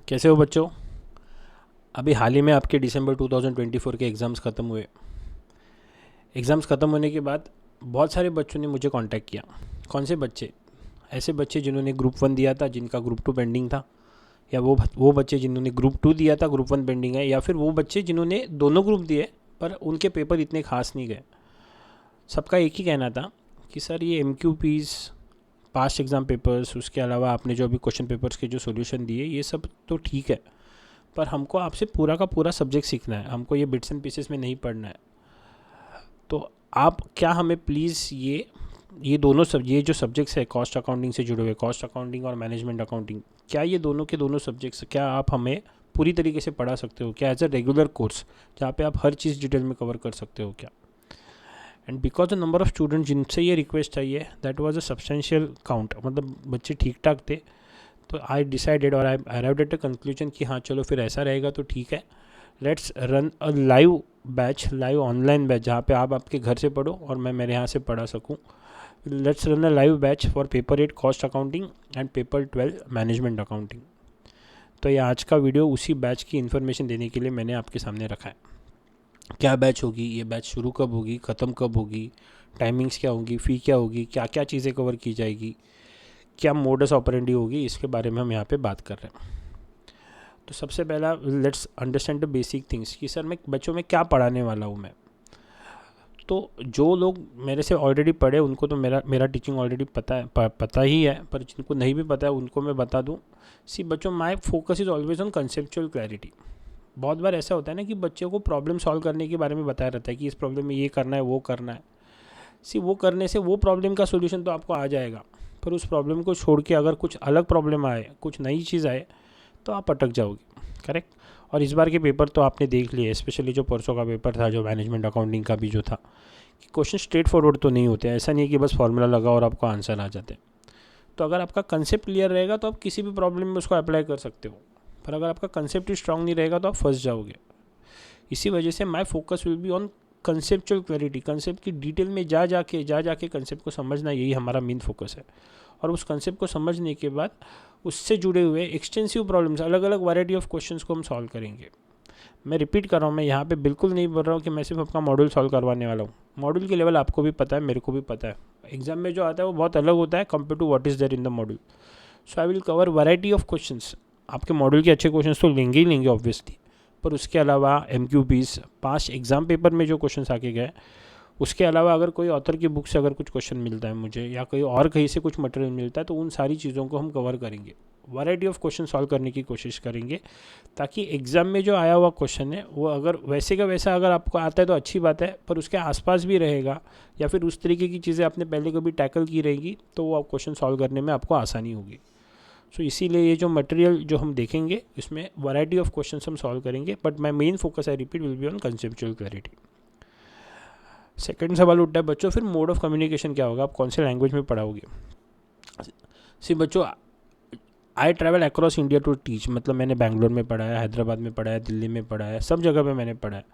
कैसे हो बच्चों। अभी हाल ही में आपके दिसंबर 2024 के एग्ज़ाम्स ख़त्म हुए। एग्ज़ाम्स ख़त्म होने के बाद बहुत सारे बच्चों ने मुझे कांटेक्ट किया। कौन से बच्चे? ऐसे बच्चे जिन्होंने ग्रुप 1 दिया था, जिनका ग्रुप 2 पेंडिंग था, या वो बच्चे जिन्होंने ग्रुप 2 दिया था, ग्रुप 1 पेंडिंग है, या फिर वो बच्चे जिन्होंने दोनों ग्रुप दिए पर उनके पेपर इतने खास नहीं गए। सबका एक ही कहना था कि सर ये MQPs, पास्ट एग्ज़ाम पेपर्स, उसके अलावा आपने जो अभी क्वेश्चन पेपर्स के जो सोल्यूशन दिए ये सब तो ठीक है, पर हमको आपसे पूरा का पूरा सब्जेक्ट सीखना है, हमको ये बिट्स एंड पीसेस में नहीं पढ़ना है। तो आप क्या हमें प्लीज़ ये दोनों ये जो सब्जेक्ट्स है कॉस्ट अकाउंटिंग से जुड़े हुए, कॉस्ट अकाउंटिंग और मैनेजमेंट अकाउंटिंग, क्या ये दोनों के दोनों सब्जेक्ट्स क्या आप हमें पूरी तरीके से पढ़ा सकते हो क्या, एज अ रेगुलर कोर्स जहाँ पे आप हर चीज़ डिटेल में कवर कर सकते हो क्या? And because the number of student जिनसे ये रिक्वेस्ट आई है that was a substantial count, मतलब बच्चे ठीक ठाक थे, तो आई डिसाइडेड और आई अराइव्ड एट अ कंक्लूजन कि हाँ चलो फिर ऐसा रहेगा तो ठीक है, let's run a live batch, live online batch जहाँ पे आप आपके घर से पढ़ो और मैं मेरे यहाँ से पढ़ा सकूँ। Let's run a live batch for paper 8 cost accounting and paper 12 management accounting. तो ये आज का वीडियो उसी बैच की इन्फॉर्मेशन देने के लिए मैंने आपके सामने रखा है। क्या बैच होगी, ये बैच शुरू कब होगी, ख़त्म कब होगी, टाइमिंग्स क्या होंगी, फ़ी क्या होगी, क्या क्या चीज़ें कवर की जाएगी, क्या मोडस ऑपरेंडी होगी, इसके बारे में हम यहाँ पे बात कर रहे हैं। तो सबसे पहला let's understand the basic things कि सर मैं बच्चों में क्या पढ़ाने वाला हूँ मैं। तो जो लोग मेरे से ऑलरेडी पढ़े उनको तो मेरा टीचिंग ऑलरेडी पता ही है, पर जिनको नहीं भी पता है उनको मैं बता दूँ। सी बच्चों, my focus is always on conceptual clarity. बहुत बार ऐसा होता है ना कि बच्चों को प्रॉब्लम सॉल्व करने के बारे में बताया रहता है कि इस प्रॉब्लम में ये करना है, वो करना है। सी वो करने से वो प्रॉब्लम का सोल्यूशन तो आपको आ जाएगा, पर उस प्रॉब्लम को छोड़ के अगर कुछ अलग प्रॉब्लम आए, कुछ नई चीज़ आए, तो आप अटक जाओगे। करेक्ट। और इस बार के पेपर तो आपने देख लिए, स्पेशली जो परसों का पेपर था, जो मैनेजमेंट अकाउंटिंग का भी जो था, कि क्वेश्चन स्ट्रेट फॉरवर्ड तो नहीं होते। ऐसा नहीं है कि बस फॉर्मूला लगा और आपको आंसर आ जाते। तो अगर आपका कंसेप्ट क्लियर रहेगा तो आप किसी भी प्रॉब्लम में उसको अप्लाई कर सकते हो, पर अगर आपका कंसेप्ट ही स्ट्रांग नहीं रहेगा तो आप फंस जाओगे। इसी वजह से my focus will be on conceptual clarity. Concept की डिटेल में जा जाके कंसेप्ट को समझना, यही हमारा मेन फोकस है। और उस कंसेप्ट को समझने के बाद उससे जुड़े हुए एक्सटेंसिव प्रॉब्लम्स, अलग अलग वैरायटी ऑफ क्वेश्चंस को हम सॉल्व करेंगे। मैं रिपीट कर रहा हूँ, मैं यहाँ पे बिल्कुल नहीं बोल रहा हूँ कि मैं सिर्फ आपका मॉड्यूल सॉल्व करवाने वाला हूँ। मॉड्यूल के लेवल आपको भी पता है, मेरे को भी पता है, एग्जाम में जो आता है वो बहुत अलग होता है compare to what is there in the module. So I will cover variety of questions. आपके मॉड्यूल के अच्छे क्वेश्चंस तो लेंगे ही लेंगे ऑब्वियसली, पर उसके अलावा MQPs, पास एग्ज़ाम पेपर में जो क्वेश्चंस आके गए, उसके अलावा अगर कोई ऑथर की बुक से अगर कुछ क्वेश्चन मिलता है मुझे, या कोई और कहीं से कुछ मटेरियल मिलता है, तो उन सारी चीज़ों को हम कवर करेंगे। वैरायटी ऑफ क्वेश्चन सॉल्व करने की कोशिश करेंगे, ताकि एग्ज़ाम में जो आया हुआ क्वेश्चन है वो अगर वैसे का वैसा अगर आपको आता है तो अच्छी बात है, पर उसके आसपास भी रहेगा, या फिर उस तरीके की चीज़ें आपने पहले कभी टैकल की रहेगी, तो वो क्वेश्चन सॉल्व करने में आपको आसानी होगी। सो इसीलिए ये जो मटेरियल जो हम देखेंगे इसमें वैरायटी ऑफ क्वेश्चंस हम सॉल्व करेंगे, but my main focus, I repeat, will be on conceptual clarity. Second सवाल उठता है बच्चों, फिर मोड ऑफ कम्युनिकेशन क्या होगा, आप कौन से लैंग्वेज में पढ़ाओगे। सी बच्चों, I travel across India to teach, मतलब मैंने बैंगलोर में पढ़ा है, हैदराबाद में पढ़ा है, दिल्ली में पढ़ा है, सब जगह पे मैंने पढ़ा है।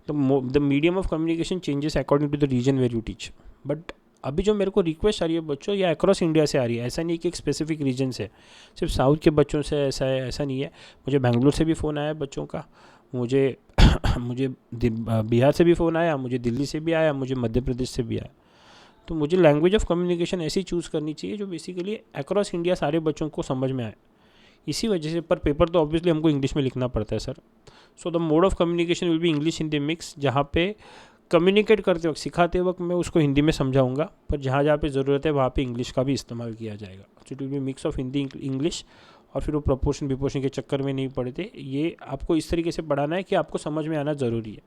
तो the medium of communication changes according to the region where you teach. But अभी जो मेरे को रिक्वेस्ट आ रही है बच्चों, ये अक्रॉस इंडिया से आ रही है। ऐसा नहीं कि एक स्पेसिफिक रीजन से, सिर्फ साउथ के बच्चों से ऐसा है, ऐसा नहीं है। मुझे बैंगलोर से भी फ़ोन आया बच्चों का, मुझे मुझे बिहार से भी फ़ोन आया, मुझे दिल्ली से भी आया, मुझे मध्य प्रदेश से भी आया। तो मुझे लैंग्वेज ऑफ कम्युनिकेशन ऐसी चूज़ करनी चाहिए जो बेसिकली अक्रॉस इंडिया सारे बच्चों को समझ में आए। इसी वजह से, पर पेपर तो ऑब्वियसली हमको इंग्लिश में लिखना पड़ता है sir. So the mode of communication will be English Hindi mix, जहाँ पे कम्युनिकेट करते वक्त, सिखाते वक्त मैं उसको हिंदी में समझाऊंगा, पर जहाँ जहाँ पे ज़रूरत है वहाँ पे इंग्लिश का भी इस्तेमाल किया जाएगा। So it will B mix of Hindi English, और फिर वो प्रपोर्शन विपोर्शन के चक्कर में नहीं पड़ते। ये आपको इस तरीके से पढ़ाना है कि आपको समझ में आना ज़रूरी है।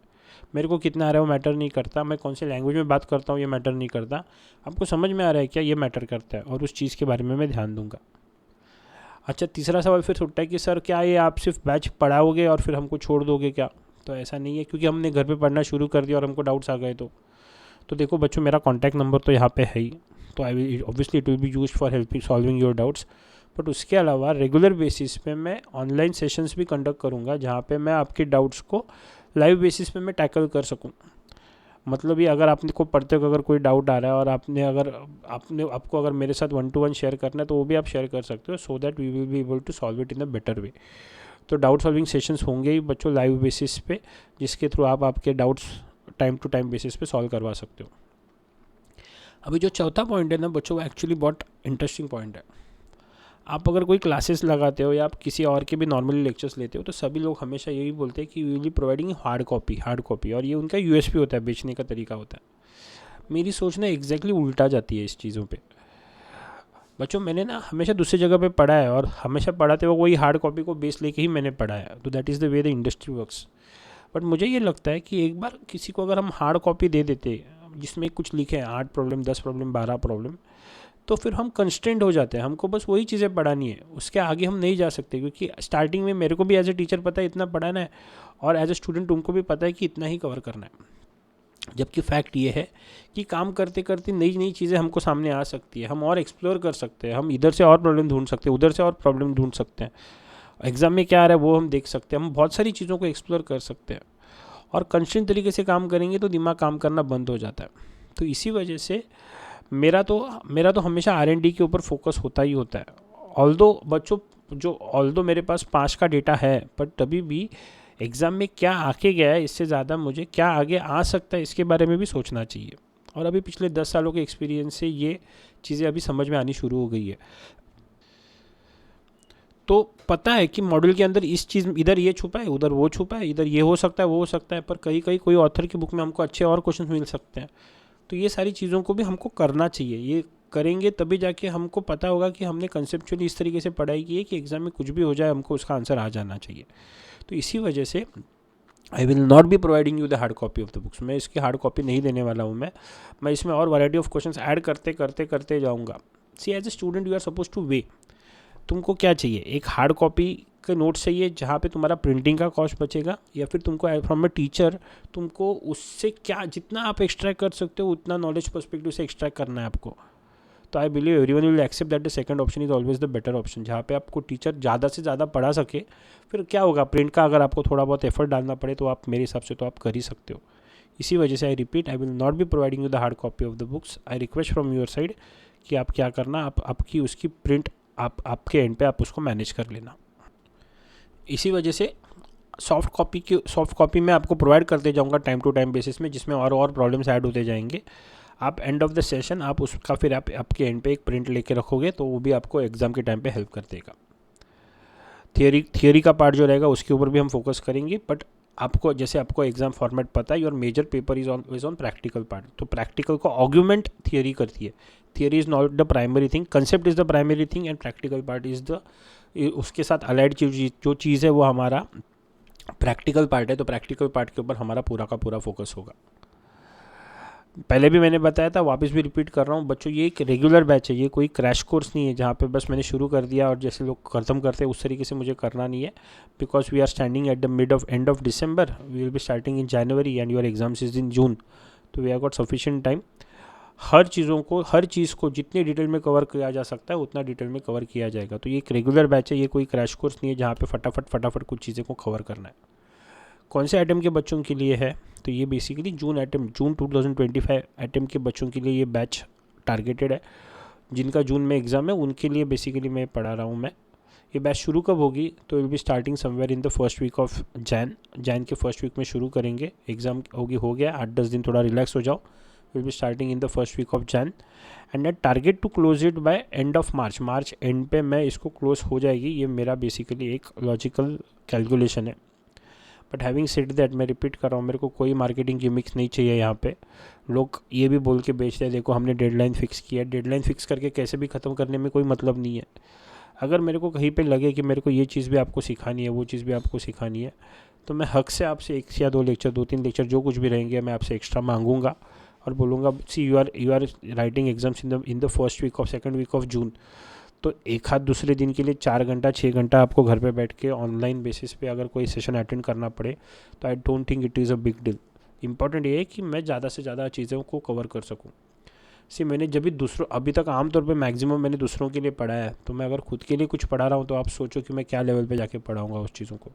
मेरे को कितना आ रहा है वो मैटर नहीं करता, मैं कौन से लैंग्वेज में बात करता हूँ ये मैटर नहीं करता, आपको समझ में आ रहा है क्या, ये मैटर करता है, और उस चीज़ के बारे में मैं ध्यान दूंगा। अच्छा, तीसरा सवाल फिर उठता है कि सर क्या ये आप सिर्फ बैच पढ़ाओगे और फिर हमको छोड़ दोगे क्या। तो ऐसा नहीं है, क्योंकि हमने घर पे पढ़ना शुरू कर दिया और हमको डाउट्स आ गए तो देखो बच्चों, मेरा कॉन्टैक्ट नंबर तो यहाँ पे है ही, तो I will obviously it will B use for helping solving your doubts. But उसके अलावा रेगुलर बेसिस पे मैं ऑनलाइन सेशंस भी कंडक्ट करूँगा, जहाँ पे मैं आपके डाउट्स को लाइव बेसिस पे मैं टैकल कर सकूँ। मतलब ये, अगर आपको पढ़ते हुए अगर कोई डाउट आ रहा है और आपको अगर मेरे साथ 1-to-1 शेयर करना है, तो वो भी आप शेयर कर सकते हो, so that we will be able to solve it in a better way. तो डाउट सॉल्विंग सेशंस होंगे ही बच्चों लाइव बेसिस पे, जिसके थ्रू आप आपके doubts time to time basis पे सॉल्व करवा सकते हो। अभी जो चौथा पॉइंट है ना बच्चों, वो एक्चुअली बहुत इंटरेस्टिंग पॉइंट है। आप अगर कोई क्लासेस लगाते हो या आप किसी और के भी नॉर्मली लेक्चर्स लेते हो तो सभी लोग हमेशा यही बोलते हैं कि we will be providing hard copy, और ये उनका यूएसपी होता है, बेचने का तरीका होता है। मेरी सोच ना एग्जैक्टली उल्टा जाती है इस चीज़ों पे। बच्चों मैंने ना हमेशा दूसरी जगह पे पढ़ा है, और हमेशा पढ़ाते हुए वही हार्ड कॉपी को बेस लेके ही मैंने पढ़ा है, तो that is the way the industry works. But मुझे ये लगता है कि एक बार किसी को अगर हम हार्ड कॉपी दे देते जिसमें कुछ लिखे हैं 8 प्रॉब्लम, 10 प्रॉब्लम, 12 प्रॉब्लम, तो फिर हम कंस्टेंट हो जाते हैं, हमको बस वही चीज़ें पढ़ानी है, उसके आगे हम नहीं जा सकते। क्योंकि स्टार्टिंग में मेरे को भी एज ए टीचर पता है इतना पढ़ाना है, और एज ए स्टूडेंट उनको भी पता है कि इतना ही कवर करना है। जबकि फैक्ट ये है कि काम करते करते नई नई चीज़ें हमको सामने आ सकती है, हम और एक्सप्लोर कर सकते हैं, हम इधर से और प्रॉब्लम ढूंढ सकते हैं, उधर से और प्रॉब्लम ढूंढ सकते हैं, एग्ज़ाम में क्या आ रहा है वो हम देख सकते हैं, हम बहुत सारी चीज़ों को एक्सप्लोर कर सकते हैं। और कंस्टेंट तरीके से काम करेंगे तो दिमाग काम करना बंद हो जाता है। तो इसी वजह से मेरा तो हमेशा R&D के ऊपर फोकस होता ही होता है। ऑल्दो मेरे पास 5 का डेटा है, पर तभी भी एग्ज़ाम में क्या आके गया है, इससे ज़्यादा मुझे क्या आगे आ सकता है इसके बारे में भी सोचना चाहिए। और अभी पिछले 10 सालों के एक्सपीरियंस से ये चीज़ें अभी समझ में आनी शुरू हो गई है। तो पता है कि मॉड्यूल के अंदर इस चीज़ इधर ये छुपा है, उधर वो छुपा है, इधर ये हो सकता है, वो हो सकता है, पर कहीं कहीं कोई ऑथर की बुक में हमको अच्छे और क्वेश्चन मिल सकते हैं। तो ये सारी चीज़ों को भी हमको करना चाहिए। ये करेंगे तभी जाके हमको पता होगा कि हमने कंसेप्चुअली इस तरीके से पढ़ाई की है कि एग्ज़ाम में कुछ भी हो जाए हमको उसका आंसर आ जाना चाहिए। तो इसी वजह से I will not be providing you the hard copy of the books. मैं इसकी हार्ड कॉपी नहीं देने वाला हूँ। मैं इसमें और वैरायटी ऑफ क्वेश्चंस ऐड करते जाऊँगा। See as a student you are suppose to way, तुमको क्या चाहिए, एक हार्ड कॉपी के नोट्स चाहिए जहाँ पे तुम्हारा प्रिंटिंग का कॉस्ट बचेगा, या फिर तुमको फ्रॉम अ टीचर तुमको उससे क्या जितना आप एक्सट्रैक्ट कर सकते हो उतना नॉलेज पर्सपेक्टिव से एक्सट्रैक्ट करना है आपको। तो I believe everyone will accept that the second option is always the better option, जहाँ पे आपको टीचर ज़्यादा से ज़्यादा पढ़ा सके। फिर क्या होगा, प्रिंट का अगर आपको थोड़ा बहुत एफर्ट डालना पड़े तो आप मेरे हिसाब से तो आप कर ही सकते हो। इसी वजह से I repeat, I will not be providing you the hard copy of the books. I request from your side कि आप क्या करना, आप आपकी उसकी प्रिंट आपके एंड पे आप उसको मैनेज कर लेना। इसी वजह से सॉफ्ट कॉपी में आपको प्रोवाइड करते जाऊंगा टाइम टू टाइम बेसिस में, जिसमें और प्रॉब्लम्स ऐड होते जाएंगे। आप एंड ऑफ द सेशन आप उसका फिर आपके एंड पे एक प्रिंट लेके रखोगे तो वो भी आपको एग्ज़ाम के टाइम पे हेल्प कर देगा। थियोरी का पार्ट जो रहेगा उसके ऊपर भी हम फोकस करेंगे, बट आपको एग्जाम फॉर्मेट पता है, your major paper is on practical part. तो प्रैक्टिकल को ऑर्ग्यूमेंट थियोरी करती है। Theory is not the primary thing, concept is the primary thing, and practical part is उसके साथ अलाइड जो चीज़ है वो हमारा प्रैक्टिकल पार्ट है। तो प्रैक्टिकल पार्ट के ऊपर हमारा पूरा का पूरा फोकस होगा। पहले भी मैंने बताया था, वापस भी रिपीट कर रहा हूँ बच्चों, ये एक रेगुलर बैच है, ये कोई क्रैश कोर्स नहीं है जहाँ पे बस मैंने शुरू कर दिया और जैसे लोग ख़त्म करते हैं उस तरीके से मुझे करना नहीं है। Because we are standing at the end of December, we will be starting in January and your exams is in June. तो we have got sufficient time. हर चीज़ को जितनी डिटेल में कवर किया जा सकता है उतना डिटेल में कवर किया जाएगा। तो ये एक रेगुलर बैच है, ये कोई क्रैश कोर्स नहीं है जहाँ पे फटाफट कुछ चीज़ें को कवर करना है। कौन से आइटम के बच्चों के लिए है, तो ये बेसिकली जून 2025 आइटम के बच्चों के लिए ये बैच टारगेटेड है। जिनका जून में एग्ज़ाम है उनके लिए बेसिकली मैं पढ़ा रहा हूँ। मैं ये बैच शुरू कब होगी, तो will be starting somewhere in the first week of Jan के फर्स्ट वीक में शुरू करेंगे। एग्ज़ाम हो गया 8-10 दिन, थोड़ा रिलैक्स हो जाओ। Will be starting in the first week of Jan and target to close it by end of March end पे मैं इसको क्लोज हो जाएगी। ये मेरा बेसिकली एक लॉजिकल कैलकुलेशन है। बट हैविंग सेड दैट, मैं रिपीट कर रहा हूँ, मेरे को कोई मार्केटिंग गिमिक्स नहीं चाहिए। यहाँ पे लोग ये भी बोल के बेचते हैं, देखो हमने डेडलाइन फिक्स किया है। डेडलाइन फिक्स करके कैसे भी ख़त्म करने में कोई मतलब नहीं है। अगर मेरे को कहीं पे लगे कि मेरे को ये चीज़ भी आपको सिखानी है, वो चीज़ भी आपको सिखानी है, तो मैं हक से आपसे 1 या 2 लेक्चर, 2-3 लेक्चर जो कुछ भी रहेंगे मैं आपसे एक्स्ट्रा मांगूंगा और बोलूँगा see you are writing exams in the first week of second week of June. तो एक हाथ दूसरे दिन के लिए 4 घंटा 6 घंटा आपको घर पे बैठ के ऑनलाइन बेसिस पे अगर कोई सेशन अटेंड करना पड़े तो I don't think it is a big deal. Important ये है कि मैं ज़्यादा से ज़्यादा चीज़ों को कवर कर सकूँ। मैंने जब भी अभी तक आमतौर पे मैक्सिमम मैंने दूसरों के लिए पढ़ा है, तो मैं अगर खुद के लिए कुछ पढ़ा रहा हूँ तो आप सोचो कि मैं क्या लेवल पे जाके पढ़ाऊँगा उस चीज़ों को।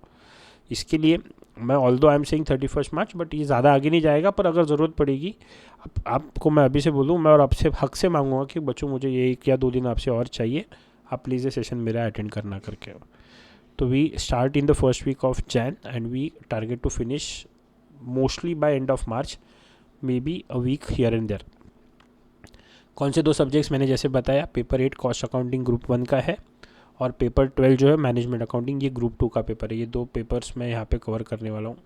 इसके लिए मैं although I am saying 31 March, but ये ज़्यादा आगे नहीं जाएगा। पर अगर ज़रूरत पड़ेगी आपको मैं अभी से बोलूँ, मैं और आपसे हक से मांगूंगा कि बच्चों मुझे ये 1 या 2 दिन आपसे और चाहिए, आप प्लीज़ ये सेशन मेरा अटेंड करना करके। तो we start in the first week of Jan and we target to finish mostly by end of March, maybe a week here and there. कौन से 2 सब्जेक्ट्स मैंने जैसे बताया, पेपर 8 कॉस्ट अकाउंटिंग ग्रुप 1 का है और पेपर 12 जो है मैनेजमेंट अकाउंटिंग, ये ग्रुप 2 का पेपर है। ये 2 पेपर्स मैं यहाँ पे कवर करने वाला हूँ।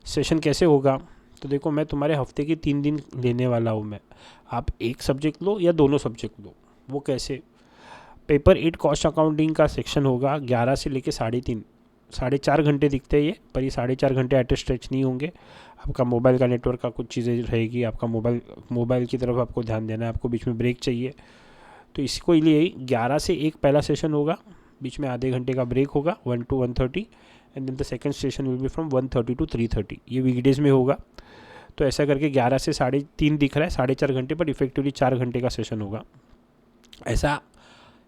सेशन कैसे होगा, तो देखो मैं तुम्हारे हफ्ते के 3 दिन लेने वाला हूँ मैं। आप एक सब्जेक्ट लो या दोनों सब्जेक्ट लो। वो कैसे, पेपर 8 कॉस्ट अकाउंटिंग का सेक्शन होगा 11 से लेके 3:30, 4.5 घंटे दिखते हैं ये, पर ये 4.5 घंटे एट ए स्ट्रेच नहीं होंगे। आपका मोबाइल का नेटवर्क का कुछ चीज़ें रहेगी, आपका मोबाइल की तरफ आपको ध्यान देना है, आपको बीच में ब्रेक चाहिए। तो इसको लिए 11 से 1 पहला सेशन होगा, बीच में आधे घंटे का ब्रेक होगा 1 to 1:30, and then the second session will be from 1:30 to 3:30। ये वीकडेज़ में होगा। तो ऐसा करके 11 से 3:30 दिख रहा है, 4.5 घंटे, पर इफेक्टिवली 4 घंटे का सेशन होगा। ऐसा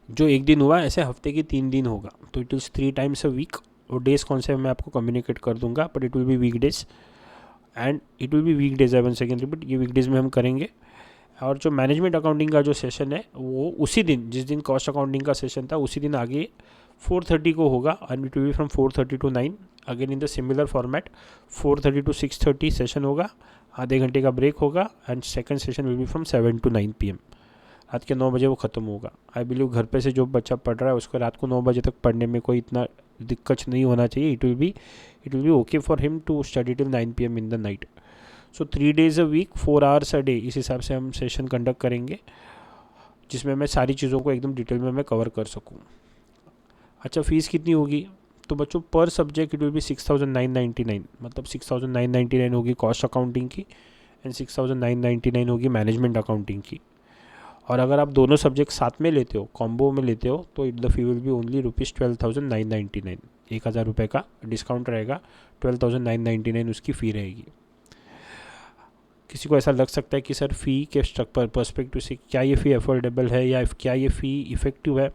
जो एक दिन हुआ ऐसे हफ्ते के 3 दिन होगा। तो it is 3 times a week। और डेज़ कौन से मैं आपको कम्युनिकेट कर दूंगा, but it will B weekdays and it will B weekdays. 1 second repeat, ये वीकडेज़ में हम करेंगे। और जो मैनेजमेंट अकाउंटिंग का जो सेशन है वो उसी दिन, जिस दिन कॉस्ट अकाउंटिंग का सेशन था उसी दिन आगे 4:30 को होगा, and it will be from 4:30 to 9, again in the similar format. 4:30 to 6:30 session होगा, आधे घंटे का ब्रेक होगा, and second session will be from 7 to 9 PM। रात के 9 बजे वो ख़त्म होगा। आई बिलीव घर पे से जो बच्चा पढ़ रहा है उसको रात को 9 बजे तक पढ़ने में कोई इतना दिक्कत नहीं होना चाहिए। It will be okay for him to study till 9 PM in the night. So 3 days a week 4 hours a day, इस हिसाब से हम सेशन कंडक्ट करेंगे, जिसमें मैं सारी चीज़ों को एकदम डिटेल में मैं कवर कर सकूँ। अच्छा, फ़ीस कितनी होगी, तो बच्चों पर सब्जेक्ट इट विल बी 6,999, मतलब 6,999 होगी कॉस्ट अकाउंटिंग की एंड 6,999 होगी मैनेजमेंट अकाउंटिंग की। और अगर आप दोनों सब्जेक्ट साथ में लेते हो, कॉम्बो में लेते हो, तो the fee will be only ₹12,999। 1,000 रुपये का डिस्काउंट रहेगा, 12,999 उसकी फ़ी रहेगी। किसी को ऐसा लग सकता है कि सर फ़ी के पर्सपेक्टिव से क्या ये फ़ी अफोर्डेबल है या क्या ये फ़ी इफ़ेक्टिव है,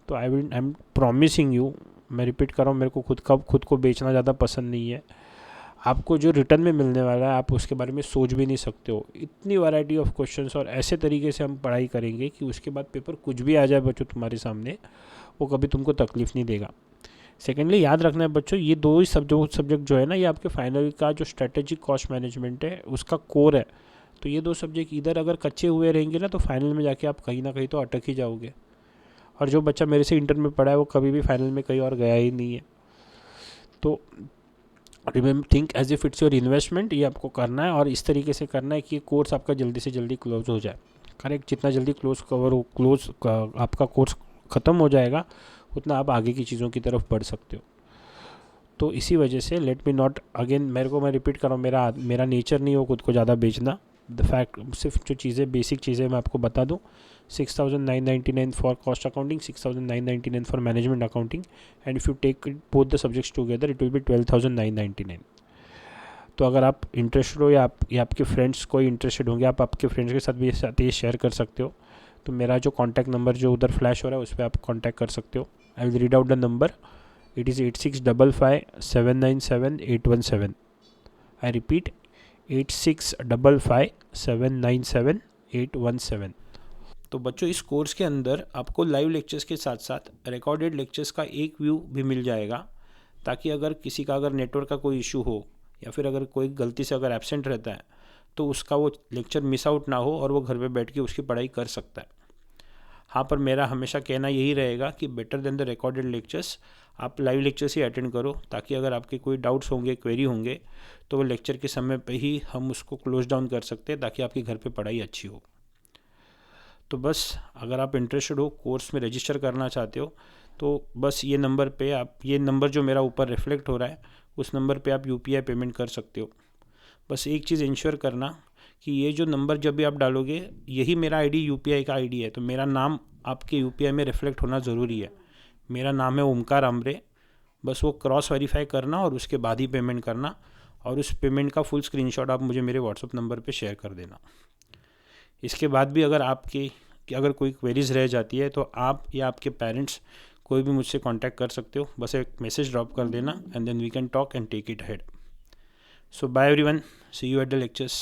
तो आई एम प्रॉमिसिंग यू, मैं रिपीट कर रहा हूँ, मेरे को खुद को बेचना ज़्यादा पसंद नहीं है। आपको जो रिटर्न में मिलने वाला है आप उसके बारे में सोच भी नहीं सकते हो। इतनी वैरायटी ऑफ क्वेश्चंस और ऐसे तरीके से हम पढ़ाई करेंगे कि उसके बाद पेपर कुछ भी आ जाए बच्चों तुम्हारे सामने, वो कभी तुमको तकलीफ़ नहीं देगा। सेकेंडली याद रखना है बच्चों, ये 2 ही सब्जेक्ट जो है ना, ये आपके फाइनल का जो स्ट्रेटेजिक कॉस्ट मैनेजमेंट है उसका कोर है। तो ये 2 सब्जेक्ट इधर अगर कच्चे हुए रहेंगे ना, तो फाइनल में जाके आप कहीं ना कहीं तो अटक ही जाओगे। और जो बच्चा मेरे से इंटर में पढ़ा है वो कभी भी फाइनल में कहीं और गया ही नहीं है। तो remember, think as if it's your investment, ये आपको करना है और इस तरीके से करना है कि कोर्स आपका जल्दी से जल्दी क्लोज हो जाए। करेक्ट, जितना जल्दी आपका कोर्स ख़त्म हो जाएगा उतना आप आगे की चीज़ों की तरफ बढ़ सकते हो। तो इसी वजह से लेट मी नॉट अगेन, मैं रिपीट कर रहा हूँ, मेरा नेचर नहीं हो खुद को ज़्यादा बेचना। द फैक्ट, सिर्फ जो चीज़ें बेसिक चीज़ें मैं आपको बता दूँ, 6,999 for cost accounting, 6,999 for management accounting, and if you take both the subjects together it will be 12,999। तो अगर आप इंटरेस्टेड हो या आपके फ्रेंड्स कोई इंटरेस्टेड होंगे, आप आपके फ्रेंड्स के साथ भी ये शेयर कर सकते हो। तो मेरा जो कॉन्टैक्ट नंबर जो उधर फ्लैश हो रहा है उस पर आप कॉन्टैक्ट कर सकते हो। I will read out the number, it is 8655-797-817। I repeat, 8655-797-817। तो बच्चों, इस कोर्स के अंदर आपको लाइव लेक्चर्स के साथ साथ रिकॉर्डेड लेक्चर्स का एक व्यू भी मिल जाएगा, ताकि अगर किसी का अगर नेटवर्क का कोई इशू हो या फिर अगर कोई गलती से अगर एब्सेंट रहता है तो उसका वो लेक्चर मिस आउट ना हो और वो घर पे बैठ के उसकी पढ़ाई कर सकता है। हाँ, पर मेरा हमेशा कहना यही रहेगा कि better than the recorded lectures आप लाइव लेक्चर्स ही अटेंड करो, ताकि अगर आपके कोई डाउट्स होंगे, क्वेरी होंगे, तो वो लेक्चर के समय पे ही हम उसको क्लोज डाउन कर सकते हैं, ताकि आपके घर पे पढ़ाई अच्छी हो। तो बस, अगर आप इंटरेस्टेड हो, कोर्स में रजिस्टर करना चाहते हो, तो बस ये नंबर जो मेरा ऊपर रिफ्लेक्ट हो रहा है उस नंबर पे आप UPI पेमेंट कर सकते हो। बस एक चीज़ इंश्योर करना कि ये जो नंबर जब भी आप डालोगे, यही मेरा ID UPI का ID है, तो मेरा नाम आपके UPI में रिफ्लेक्ट होना ज़रूरी है। मेरा नाम है ओमकार आमरे, बस वो क्रॉस वेरीफाई करना और उसके बाद ही पेमेंट करना, और उस पेमेंट का फुल स्क्रीनशॉट आप मुझे मेरे व्हाट्सएप नंबर पे शेयर कर देना। इसके बाद भी अगर कोई क्वेरीज़ रह जाती है तो आप या आपके पेरेंट्स कोई भी मुझसे कांटेक्ट कर सकते हो, बस एक मैसेज ड्रॉप कर देना, and then we can talk and take it ahead. So bye everyone, see you at the lectures.